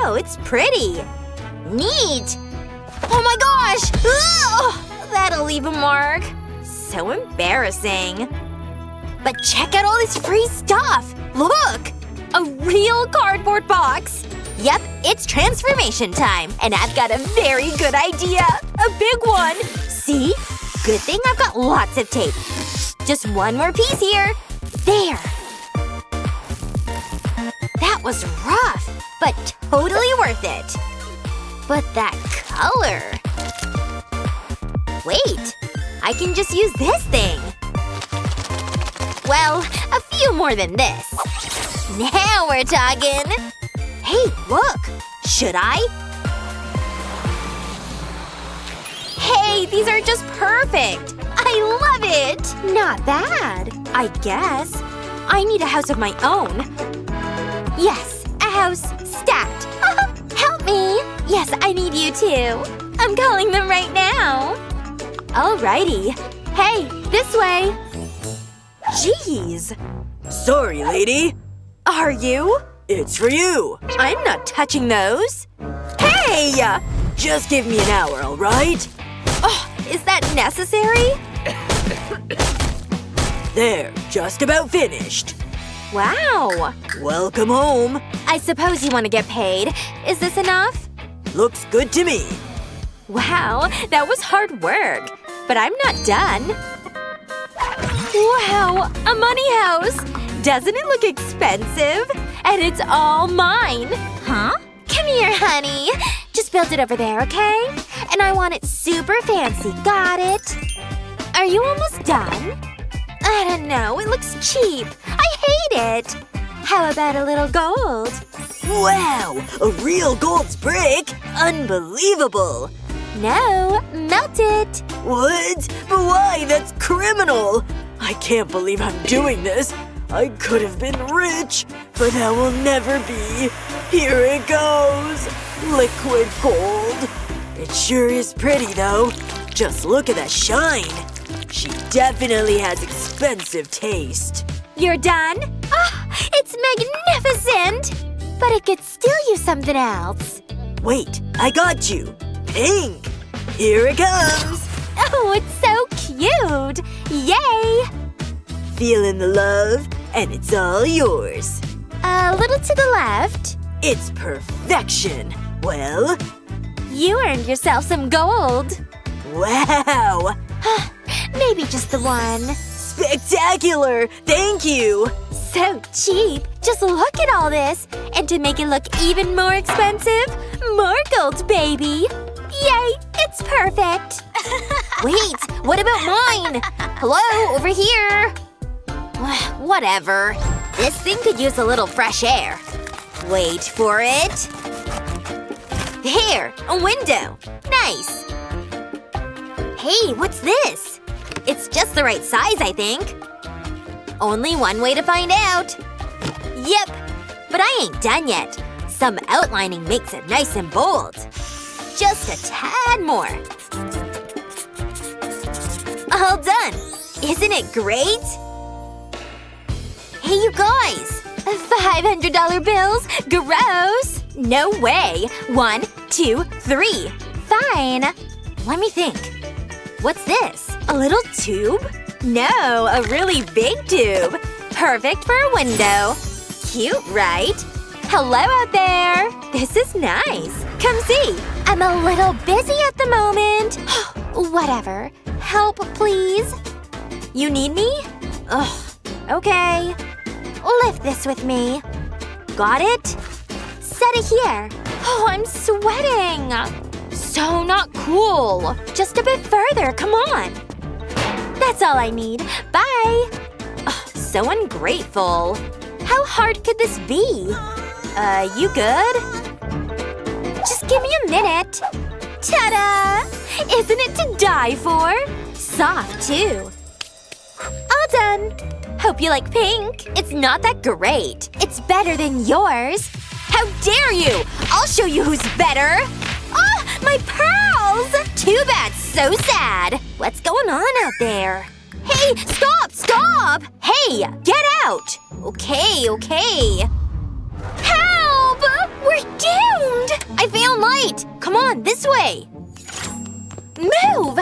Wow, it's pretty. Neat! Oh my gosh! Ugh! That'll leave a mark. So embarrassing. But check out all this free stuff! Look! A real cardboard box! Yep, it's transformation time. And I've got a very good idea. A big one! See? Good thing I've got lots of tape. Just one more piece here. There. That was rough, but totally worth it. But that color… Wait. I can just use this thing. Well, a few more than this. Now we're talking! Hey, look! Should I? Hey, these are just perfect! I love it! Not bad, I guess. I need a house of my own. Yes, a house stat. Help me! Yes, I need you too. I'm calling them right now. Alrighty. Hey, this way. Jeez. Sorry, lady. Are you? It's for you. I'm not touching those. Hey! Just give me an hour, alright? Oh, is that necessary? There, just about finished. Wow. Welcome home. I suppose you want to get paid. Is this enough? Looks good to me. Wow, that was hard work. But I'm not done. Wow, a money house! Doesn't it look expensive? And it's all mine. Huh? Come here, honey. Just build it over there, okay? And I want it super fancy. Got it? Are you almost done? I don't know. It looks cheap. I hate it. How about a little gold? Wow! A real gold brick? Unbelievable! No. Melt it. What? But why? That's criminal! I can't believe I'm doing this. I could have been rich, but that will never be. Here it goes. Liquid gold. It sure is pretty, though. Just look at that shine. She definitely has expensive taste. You're done? Oh, it's magnificent! But it could still use something else. Wait, I got you. Pink. Here it comes. Oh, it's so cute! Yay! Feeling the love, and it's all yours. A little to the left. It's perfection. Well… You earned yourself some gold. Wow! Maybe just the one. Spectacular! Thank you! So cheap. Just look at all this. And to make it look even more expensive, more gold, baby. Yay! It's perfect. Wait, what about mine? Hello, over here. Whatever. This thing could use a little fresh air. Wait for it. There! A window! Nice! Hey, what's this? It's just the right size, I think. Only one way to find out. Yep. But I ain't done yet. Some outlining makes it nice and bold. Just a tad more. All done! Isn't it great? Hey, you guys! $500 bills? Gross! No way! 1, 2, 3. Fine. Let me think. What's this? A little tube? No, a really big tube. Perfect for a window. Cute, right? Hello out there! This is nice. Come see. I'm a little busy at the moment. Whatever. Help, please? You need me? Ugh. Okay. Lift this with me. Got it? Set it here. Oh, I'm sweating. So not cool. Just a bit further, come on. That's all I need. Bye. Ugh, so ungrateful. How hard could this be? You good? Just give me a minute. Ta-da! Isn't it to die for? Soft, too. All done. Hope you like pink. It's not that great. It's better than yours. How dare you! I'll show you who's better! Oh, my pearls! Too bad, so sad. What's going on out there? Hey, stop! Stop! Hey, get out! Okay, okay. Help! We're We're doomed! I found light! Come on, this way! Move!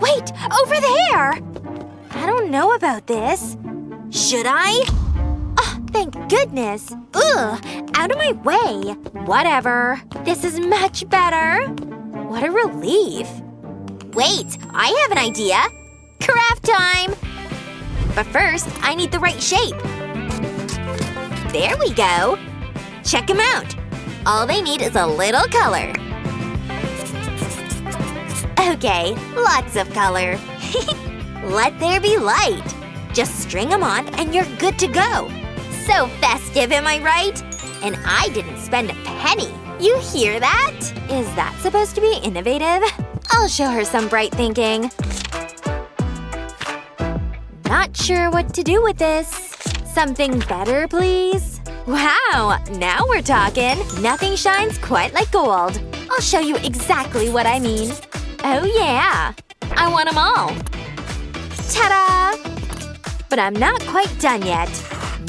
Wait, over there! I don't know about this. Should I? Oh, thank goodness. Ugh, out of my way. Whatever. This is much better. What a relief. Wait, I have an idea. Craft time! But first, I need the right shape. There we go. Check them out. All they need is a little color. Okay, lots of color. Let there be light. Just string them on and you're good to go. So festive, am I right? And I didn't spend a penny. You hear that? Is that supposed to be innovative? I'll show her some bright thinking. Not sure what to do with this. Something better, please? Wow, now we're talking. Nothing shines quite like gold. I'll show you exactly what I mean. Oh yeah. I want them all. Ta-da! But I'm not quite done yet.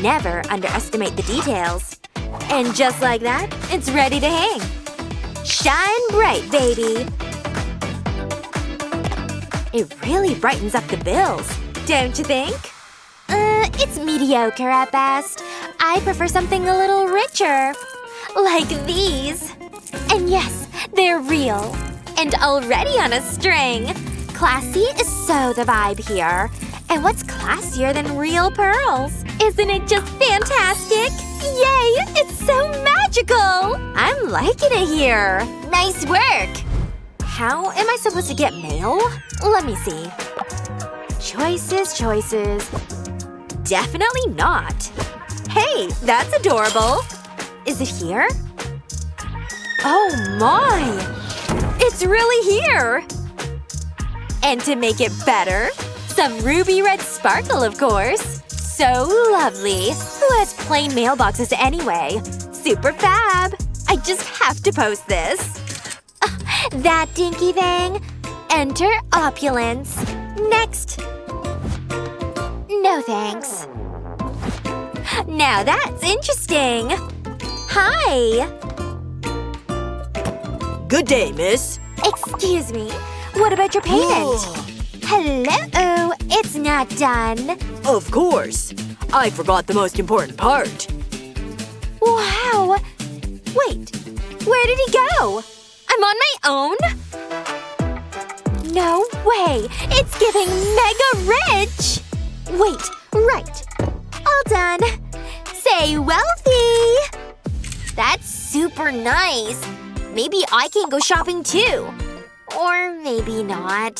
Never underestimate the details. And just like that, it's ready to hang. Shine bright, baby! It really brightens up the bills, don't you think? It's mediocre at best. I prefer something a little richer. Like these. And yes, they're real. And already on a string. Classy is so the vibe here. And what's classier than real pearls? Isn't it just fantastic? Yay! It's so magical! I'm liking it here. Nice work! How am I supposed to get mail? Let me see. Choices, choices. Definitely not. Hey, that's adorable. Is it here? Oh my! It's really here! And to make it better, some ruby red sparkle, of course. So lovely. Who has plain mailboxes anyway? Super fab. I just have to post this. That dinky thing. Enter opulence. Next. No thanks. Now that's interesting. Hi. Good day, miss. Excuse me. What about your payment? Hello? It's not done. Of course. I forgot the most important part. Wow. Wait. Where did he go? I'm on my own? No way. It's giving mega rich. Wait. Right. All done. Say wealthy. That's super nice. Maybe I can go shopping too. Or maybe not.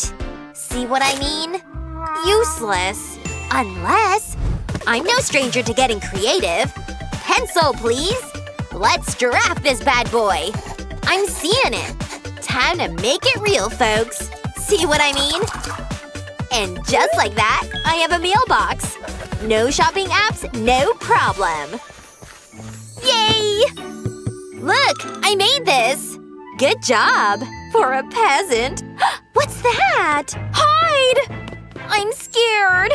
See what I mean? Useless. Unless… I'm no stranger to getting creative. Pencil, please. Let's giraffe this bad boy. I'm seeing it. Time to make it real, folks. See what I mean? And just like that, I have a mailbox. No shopping apps, no problem. Yay! Look, I made this. Good job. For a peasant. What's that? Hide! I'm scared.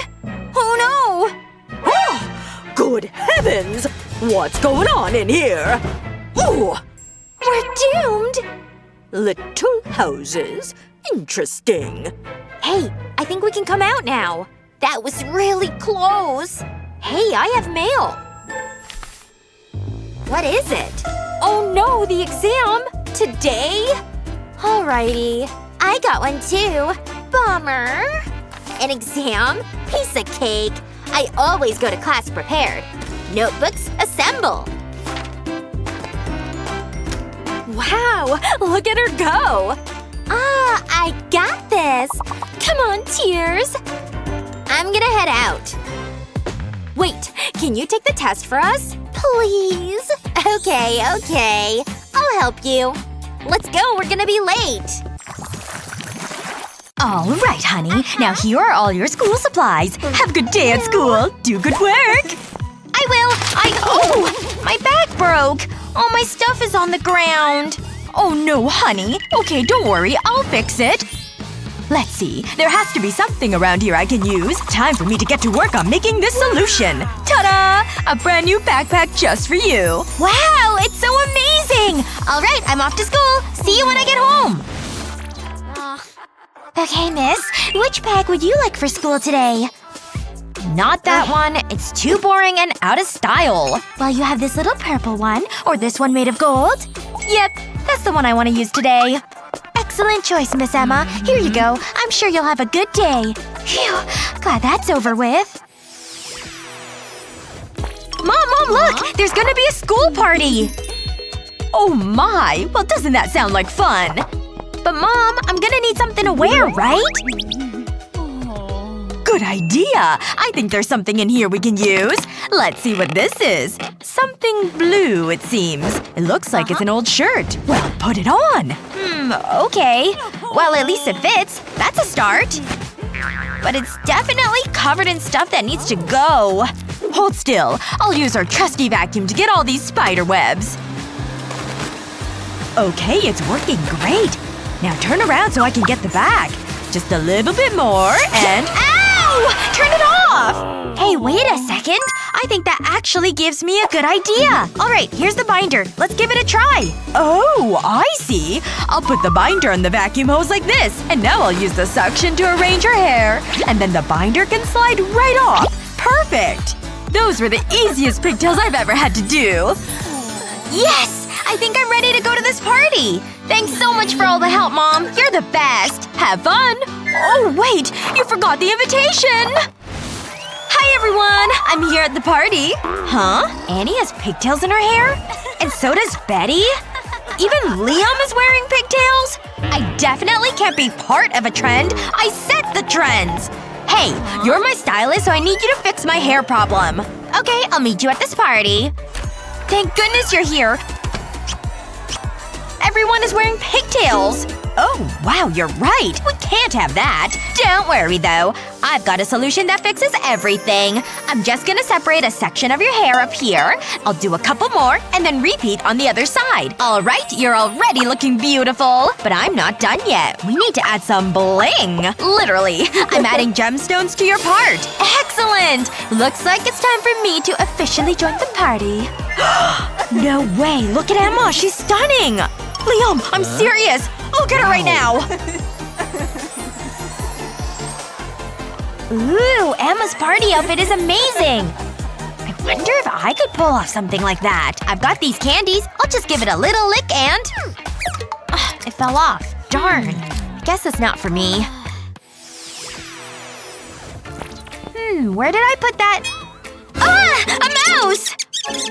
Oh no! Oh! Good heavens! What's going on in here? Ooh! We're doomed! Little houses? Interesting. Hey, I think we can come out now. That was really close. Hey, I have mail. What is it? Oh no, the exam! Today? Alrighty. I got one too. Bummer. An exam? Piece of cake. I always go to class prepared. Notebooks, assemble. Wow, look at her go. Ah, I got this. Come on, Tears. I'm gonna head out. Wait, can you take the test for us? Please? Okay. I'll help you. Let's go, we're gonna be late. All right, honey. Now here are all your school supplies. Have a good day at school. Do good work. I will. Oh! My bag broke. All my stuff is on the ground. Oh no, honey. Okay, don't worry. I'll fix it. Let's see. There has to be something around here I can use. Time for me to get to work on making this solution. Ta-da! A brand new backpack just for you. Wow, it's so amazing! exciting! Alright, I'm off to school. See you when I get home. Okay, miss. Which bag would you like for school today? Not that one. It's too boring and out of style. Well, you have this little purple one, or this one made of gold. Yep, that's the one I want to use today. Excellent choice, Miss Emma. Here you go. I'm sure you'll have a good day. Phew. Glad that's over with. Mom, look! There's gonna be a school party! Oh my! Well, doesn't that sound like fun? But Mom, I'm gonna need something to wear, right? Good idea! I think there's something in here we can use. Let's see what this is. Something blue, it seems. It looks like it's an old shirt. Well, put it on! Okay. Well, at least it fits. That's a start. But it's definitely covered in stuff that needs to go. Hold still. I'll use our trusty vacuum to get all these spider webs. Okay, it's working great. Now turn around so I can get the bag. Just a little bit more and… Ow! Turn it off! Hey, wait a second. I think that actually gives me a good idea. Alright, here's the binder. Let's give it a try. Oh, I see. I'll put the binder on the vacuum hose like this. And now I'll use the suction to arrange her hair. And then the binder can slide right off. Perfect! Those were the easiest pigtails I've ever had to do. Yes! I think I'm ready to go to this party! Thanks so much for all the help, Mom. You're the best. Have fun! Oh, wait! You forgot the invitation! Hi, everyone! I'm here at the party. Huh? Annie has pigtails in her hair? And so does Betty? Even Liam is wearing pigtails? I definitely can't be part of a trend. I set the trends! Hey, you're my stylist, so I need you to fix my hair problem. Okay, I'll meet you at this party. Thank goodness you're here. Everyone is wearing pigtails. Oh, wow, you're right. We can't have that. Don't worry, though. I've got a solution that fixes everything. I'm just gonna separate a section of your hair up here. I'll do a couple more, and then repeat on the other side. Alright, you're already looking beautiful. But I'm not done yet. We need to add some bling. Literally. I'm adding gemstones to your part. Excellent! Looks like it's time for me to officially join the party. No way! Look at Emma! She's stunning! Liam, I'm serious! Look at her right now! Ooh, Emma's party outfit is amazing! I wonder if I could pull off something like that. I've got these candies. I'll just give it a little lick and… it fell off. Darn. Guess it's not for me. Where did I put that? Ah! A mouse!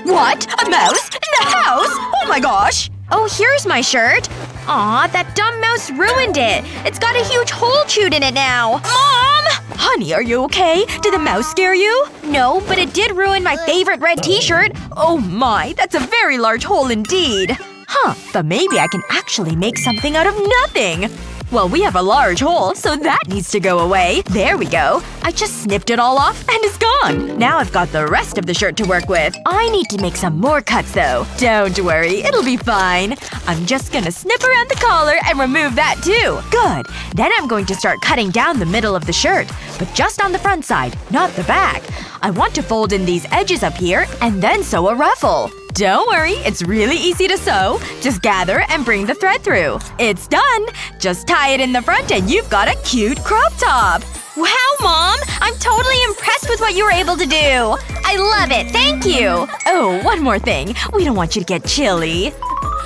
What? A mouse? In the house? Oh my gosh! Oh, here's my shirt. Aw, that dumb mouse ruined it. It's got a huge hole chewed in it now. Mom! Honey, are you okay? Did the mouse scare you? No, but it did ruin my favorite red t-shirt. Oh my, that's a very large hole indeed. Huh, but maybe I can actually make something out of nothing. Well, we have a large hole, so that needs to go away. There we go. I just snipped it all off, and it's gone. Now I've got the rest of the shirt to work with. I need to make some more cuts, though. Don't worry, it'll be fine. I'm just gonna snip around the collar and remove that, too. Good. Then I'm going to start cutting down the middle of the shirt. But just on the front side, not the back. I want to fold in these edges up here, and then sew a ruffle. Don't worry, it's really easy to sew. Just gather and bring the thread through. It's done! Just tie it in the front and you've got a cute crop top! Wow, Mom! I'm totally impressed with what you were able to do! I love it, thank you! Oh, one more thing. We don't want you to get chilly.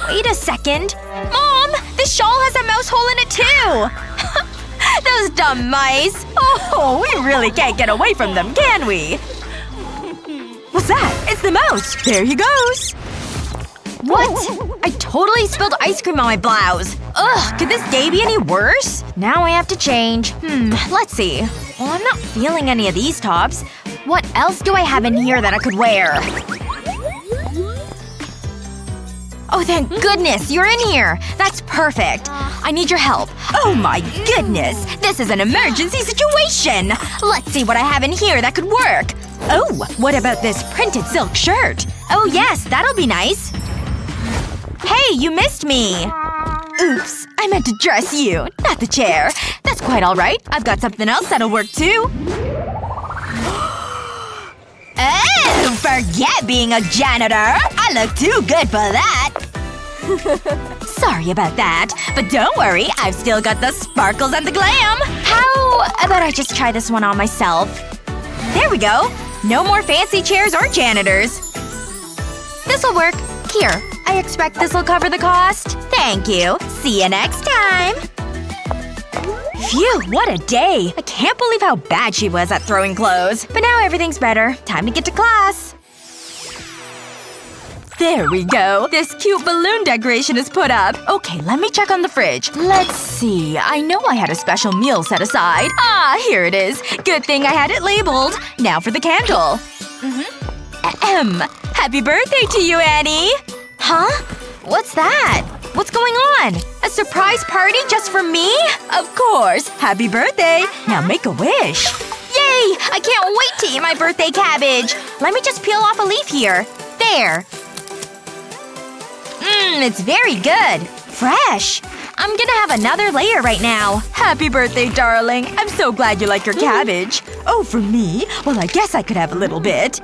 Wait a second. Mom! This shawl has a mouse hole in it too! Those dumb mice! Oh, we really can't get away from them, can we? What's that? It's the mouse! There he goes! What? I totally spilled ice cream on my blouse. Ugh, could this day be any worse? Now I have to change. Let's see. Well, I'm not feeling any of these tops. What else do I have in here that I could wear? Oh, thank goodness! You're in here! That's perfect. I need your help. Oh my goodness! This is an emergency situation! Let's see what I have in here that could work. Oh, what about this printed silk shirt? Oh yes, that'll be nice. Hey, you missed me! Oops, I meant to dress you, not the chair. That's quite alright. I've got something else that'll work too. Oh, forget being a janitor! I look too good for that! Sorry about that. But don't worry, I've still got the sparkles and the glam! How about I just try this one on myself? There we go! No more fancy chairs or janitors. This'll work. Here, I expect this'll cover the cost. Thank you. See you next time! Phew, what a day! I can't believe how bad she was at throwing clothes. But now everything's better. Time to get to class. There we go. This cute balloon decoration is put up. Okay, let me check on the fridge. Let's see. I know I had a special meal set aside. Ah, here it is. Good thing I had it labeled. Now for the candle. Ahem. Happy birthday to you, Annie! Huh? What's that? What's going on? A surprise party just for me? Of course. Happy birthday. Now make a wish. Yay! I can't wait to eat my birthday cabbage. Let me just peel off a leaf here. There. It's very good. Fresh. I'm gonna have another layer right now. Happy birthday, darling. I'm so glad you like your cabbage. Oh, for me? Well, I guess I could have a little bit.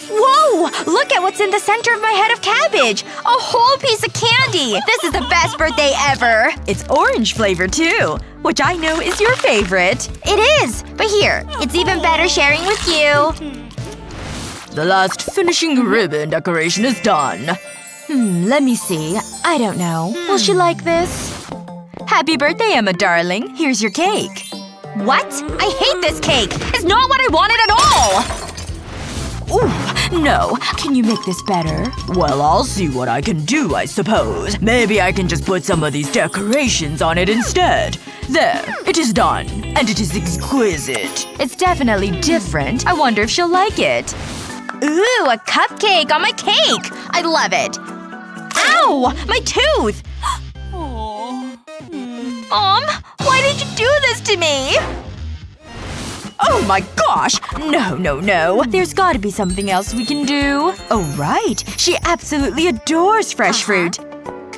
Whoa! Look at what's in the center of my head of cabbage! A whole piece of candy! This is the best birthday ever! It's orange flavor, too. Which I know is your favorite. It is! But here, it's even better sharing with you. The last finishing ribbon decoration is done. Let me see. I don't know. Will she like this? Happy birthday, Emma darling. Here's your cake. What? I hate this cake! It's not what I wanted at all! Ooh, no. Can you make this better? Well, I'll see what I can do, I suppose. Maybe I can just put some of these decorations on it instead. There. It is done. And it is exquisite. It's definitely different. I wonder if she'll like it. Ooh, a cupcake on my cake! I love it. Ow! My tooth! Why did you do this to me? Oh my gosh! No, no, no. There's gotta be something else we can do. Oh right. She absolutely adores fresh fruit.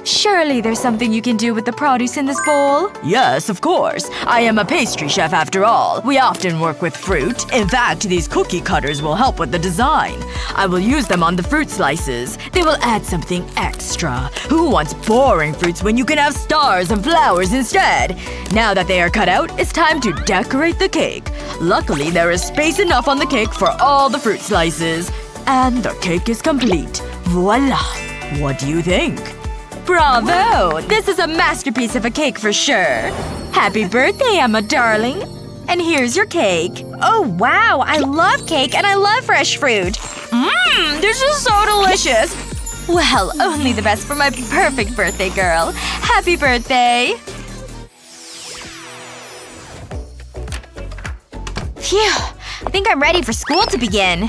Surely there's something you can do with the produce in this bowl? Yes, of course. I am a pastry chef after all. We often work with fruit. In fact, these cookie cutters will help with the design. I will use them on the fruit slices. They will add something extra. Who wants boring fruits when you can have stars and flowers instead? Now that they are cut out, it's time to decorate the cake. Luckily, there is space enough on the cake for all the fruit slices. And the cake is complete. Voila! What do you think? Bravo! This is a masterpiece of a cake for sure. Happy birthday, Emma darling. And here's your cake. Oh wow! I love cake and I love fresh fruit. This is so delicious. Well, only the best for my perfect birthday girl. Happy birthday! Phew. I think I'm ready for school to begin.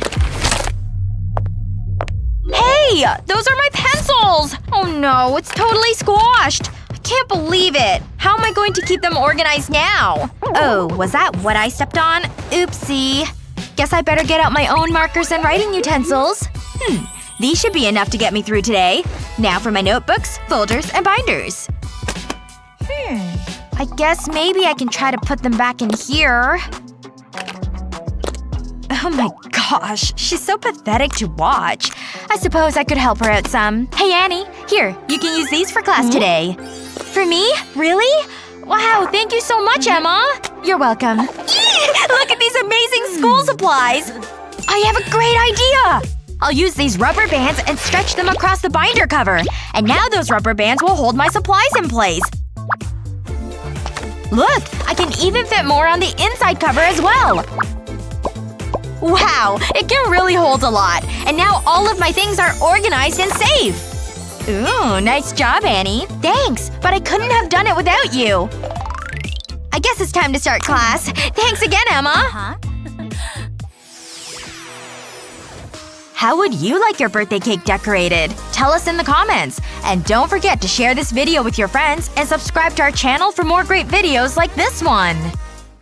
Hey! Those are my pencils! Oh no, it's totally squashed. I can't believe it. How am I going to keep them organized now? Oh, was that what I stepped on? Oopsie. Guess I better get out my own markers and writing utensils. These should be enough to get me through today. Now for my notebooks, folders, and binders. I guess maybe I can try to put them back in here. Oh my gosh, she's so pathetic to watch. I suppose I could help her out some. Hey Annie, here, you can use these for class today. For me? Really? Wow, thank you so much, Emma. You're welcome. Look at these amazing school supplies! I have a great idea! I'll use these rubber bands and stretch them across the binder cover. And now those rubber bands will hold my supplies in place. Look! I can even fit more on the inside cover as well! Wow! It can really hold a lot. And now all of my things are organized and safe! Ooh, nice job, Annie. Thanks, but I couldn't have done it without you. I guess it's time to start class. Thanks again, Emma! How would you like your birthday cake decorated? Tell us in the comments! And don't forget to share this video with your friends and subscribe to our channel for more great videos like this one!